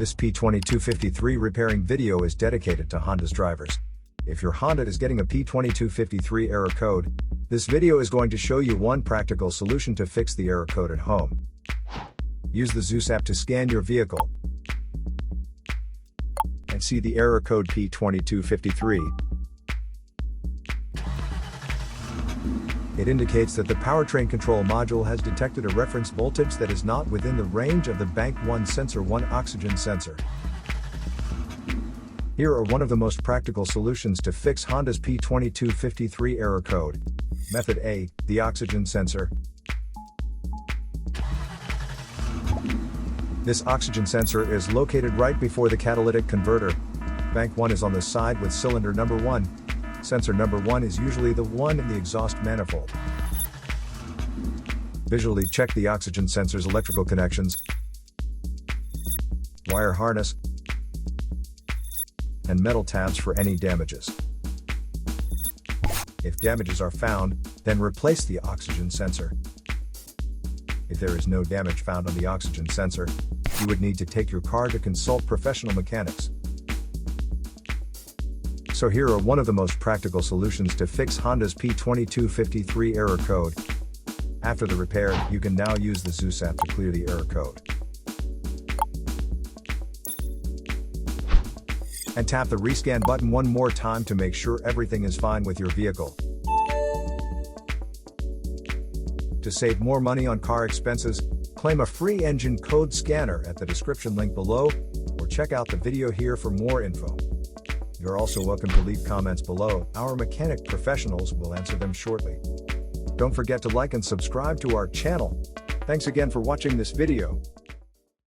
This P2253 repairing video is dedicated to Honda's drivers. If your Honda is getting a P2253 error code, this video is going to show you one practical solution to fix the error code at home. Use the Zeus app to scan your vehicle and see the error code P2253. It indicates that the powertrain control module has detected a reference voltage that is not within the range of the Bank 1 sensor 1 oxygen sensor. Here are one of the most practical solutions to fix Honda's P2253 error code. Method A, the oxygen sensor. This oxygen sensor is located right before the catalytic converter. Bank 1 is on the side with cylinder number 1. Sensor number 1 is usually the one in the exhaust manifold. Visually check the oxygen sensor's electrical connections, wire harness, and metal tabs for any damages. If damages are found, then replace the oxygen sensor. If there is no damage found on the oxygen sensor, you would need to take your car to consult professional mechanics. So here are one of the most practical solutions to fix Honda's P2253 error code. After the repair, you can now use the Zeus app to clear the error code. And tap the rescan button one more time to make sure everything is fine with your vehicle. To save more money on car expenses, claim a free engine code scanner at the description link below, or check out the video here for more info. You're also welcome to leave comments below. Our mechanic professionals will answer them shortly. Don't forget to like and subscribe to our channel. Thanks again for watching this video.